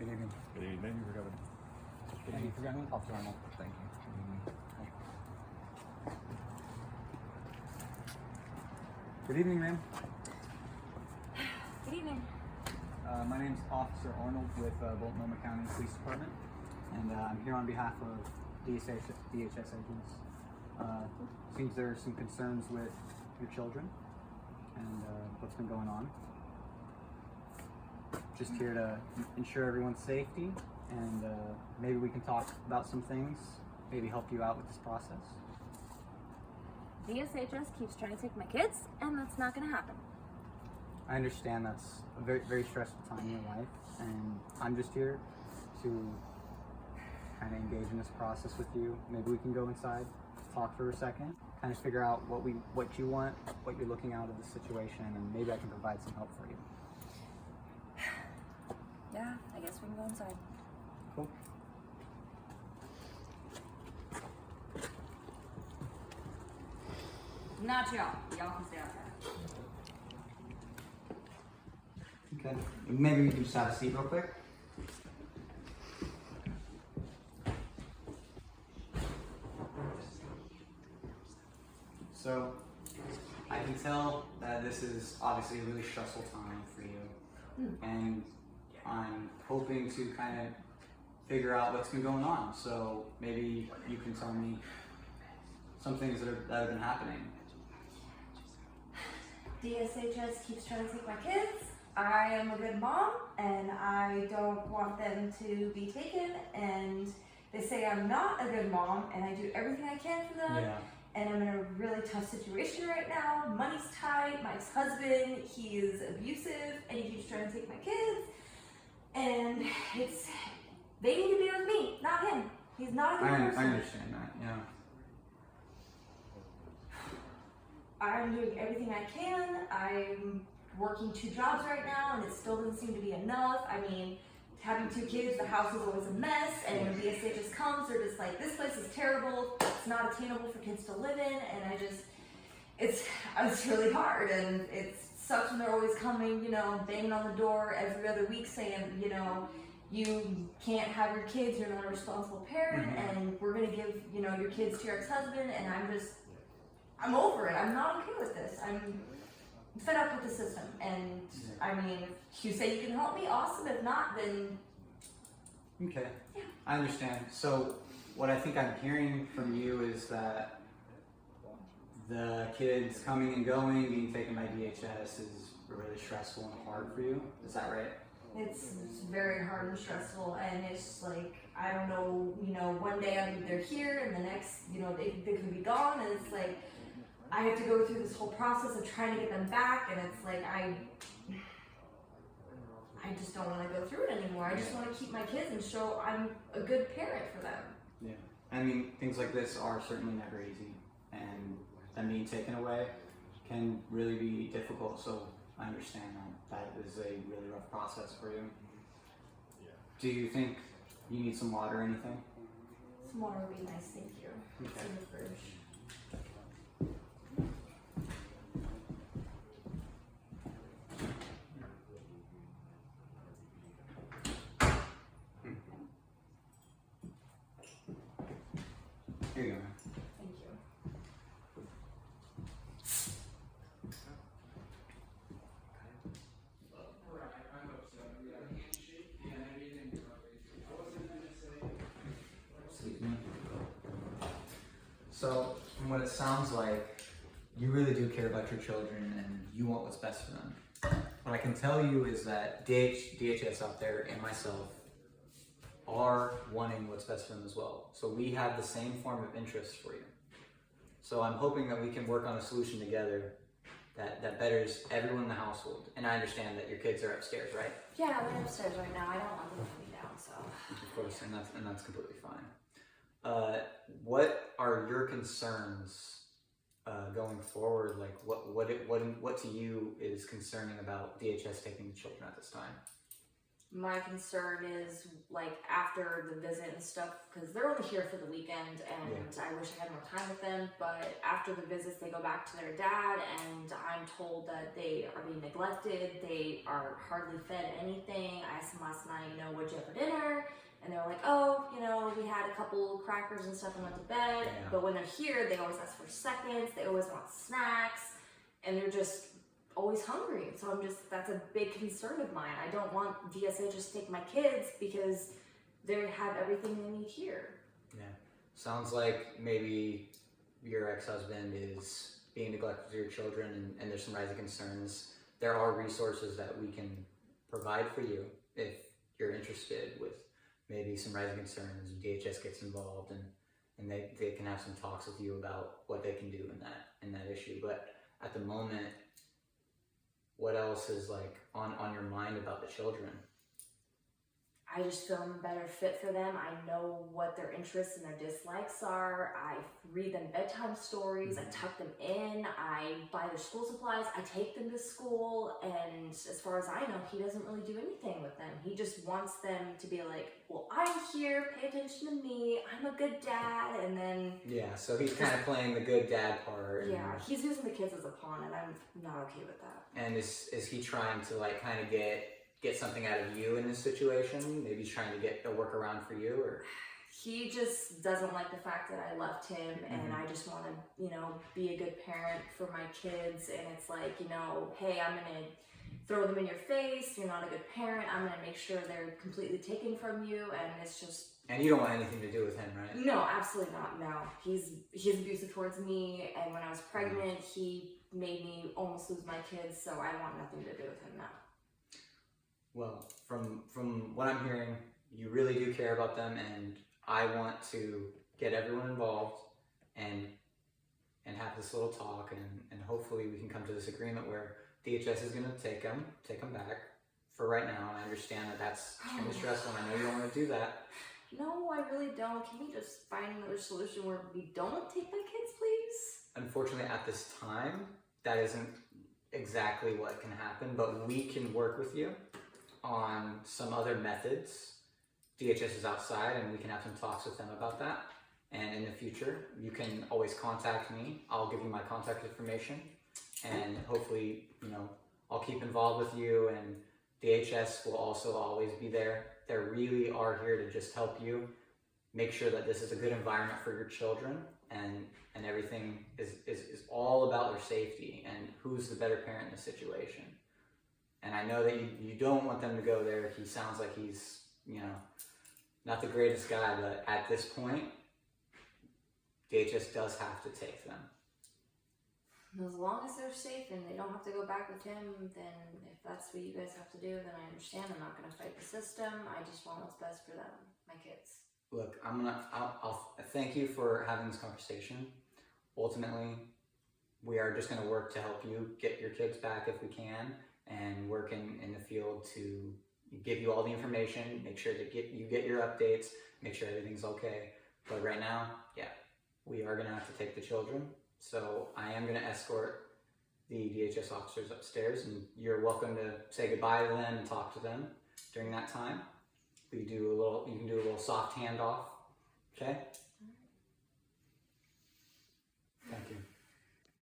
Good evening. Good evening. Thank you for coming. Thank you for coming. Officer Arnold. Thank you. Good evening, ma'am. Good evening. My name's Officer Arnold with Multnomah County Police Department, and I'm here on behalf of DHS agents. Seems there are some concerns with your children and what's been going on. Just here to ensure everyone's safety, and maybe we can talk about some things, maybe help you out with this process. DSHS keeps trying to take my kids, and that's not going to happen. I understand that's a very, very stressful time in your life, and I'm just here to kind of engage in this process with you. Maybe we can go inside, talk for a second, kind of figure out what you want, what you're looking out of the situation, and maybe I can provide some help for you. Yeah, I guess we can go inside. Cool. Not y'all. Y'all can stay out there. Okay. Maybe we can just have a seat real quick. So, I can tell that this is obviously a really stressful time for you, and I'm hoping to kind of figure out what's been going on. So maybe you can tell me some things that have been happening. DSHS keeps trying to take my kids. I am a good mom and I don't want them to be taken, and they say I'm not a good mom and I do everything I can for them. Yeah. And I'm in a really tough situation right now. Money's tight, my ex-husband, he is abusive and he keeps trying to take my kids. And they need to be with me, not him. He's not a good person. I understand that, yeah. I'm doing everything I can. I'm working 2 jobs right now and it still doesn't seem to be enough. I mean, having 2 kids, the house is always a mess, and when DSHS comes, they're just like, this place is terrible, it's not attainable for kids to live in, and it's really hard, and it sucks when they're always coming, banging on the door every other week saying, you can't have your kids, you're not a responsible parent, and we're gonna give, your kids to your ex-husband, and I'm over it. I'm not okay with this. I'm fed up with the system, and I mean, if you say you can help me, awesome. If not, then Okay. Yeah. I understand. So what I think I'm hearing from you is that the kids coming and going, being taken by DHS is really stressful and hard for you. Is that right? it's very hard and stressful, and it's like, I don't know, one day they're here, and the next, they could be gone, and it's like, I have to go through this whole process of trying to get them back, and it's like, I just don't want to go through it anymore. I just want to keep my kids and show I'm a good parent for them. Yeah. I mean, things like this are certainly never easy, and them being taken away can really be difficult, so I understand that is a really rough process for you. Do you think you need some water or anything? Some water would be nice, thank you. It's Okay. in the fridge. Here you go, man. Thank you. Excuse me. So, from what it sounds like, you really do care about your children and you want what's best for them. What I can tell you is that DHS out there and myself are wanting what's best for them as well. So we have the same form of interest for you. So I'm hoping that we can work on a solution together that betters everyone in the household. And I understand that your kids are upstairs, right? Yeah, they're upstairs right now. I don't want them to be down, so. Of course, and that's completely fine. What are your concerns going forward? Like, what to you is concerning about DHS taking the children at this time? My concern is like after the visit and stuff, because they're only here for the weekend, and I wish I had more time with them. But after the visits, they go back to their dad, and I'm told that they are being neglected. They are hardly fed anything. I asked them last night, you know, what'd you have for dinner? And they're like, oh, you know, we had a couple crackers and stuff and went to bed. Yeah. But when they're here, they always ask for seconds. They always want snacks, and they're just always hungry. So that's a big concern of mine. I don't want DSA just to take my kids because they have everything they need here. Yeah. Sounds like maybe your ex-husband is being neglected to your children, and there's some rising concerns. There are resources that we can provide for you if you're interested with maybe some rising concerns. DHS gets involved, and they can have some talks with you about what they can do in that issue. But at the moment, what else is like on your mind about the children? I just feel I'm a better fit for them. I know what their interests and their dislikes are. I read them bedtime stories. I tuck them in. I buy their school supplies. I take them to school. And as far as I know, he doesn't really do anything with them. He just wants them to be like, well, I'm here. Pay attention to me. I'm a good dad. And then... Yeah, so he's kind of playing the good dad part. Yeah, he's using the kids as a pawn, and I'm not okay with that. And is he trying to like kind of get something out of you in this situation? Maybe he's trying to get a workaround for you, or he just doesn't like the fact that I left him, and I just want to, you know, be a good parent for my kids. And it's like, you know, hey, I'm gonna throw them in your face. You're not a good parent. I'm gonna make sure they're completely taken from you, and it's just. And you don't want anything to do with him, right? No, absolutely not. No, he's abusive towards me, and when I was pregnant, he made me almost lose my kids. So I want nothing to do with him now. Well, from what I'm hearing, you really do care about them, and I want to get everyone involved and have this little talk, and hopefully we can come to this agreement where DHS is going to take them back for right now. And I understand that that's going to be stressful, and I know you don't want to do that. No, I really don't. Can we just find another solution where we don't take my kids, please? Unfortunately, at this time, that isn't exactly what can happen, but we can work with you on some other methods. DHS is outside, and we can have some talks with them about that. And in the future, you can always contact me. I'll give you my contact information, and hopefully, you know, I'll keep involved with you, and DHS will also always be there. They really are here to just help you make sure that this is a good environment for your children, and everything is all about their safety and who's the better parent in the situation. And I know that you don't want them to go there. He sounds like he's, you know, not the greatest guy, but at this point, DHS does have to take them. As long as they're safe and they don't have to go back with him, then if that's what you guys have to do, then I understand. I'm not going to fight the system. I just want what's best for them, my kids. Look, I'll thank you for having this conversation. Ultimately, we are just going to work to help you get your kids back if we can, and work in the field to give you all the information, make sure that you get your updates, make sure everything's okay. But right now, yeah, we are going to have to take the children. So I am going to escort the DHS officers upstairs, and you're welcome to say goodbye to them and talk to them during that time. You can do a little soft handoff, okay? Thank you.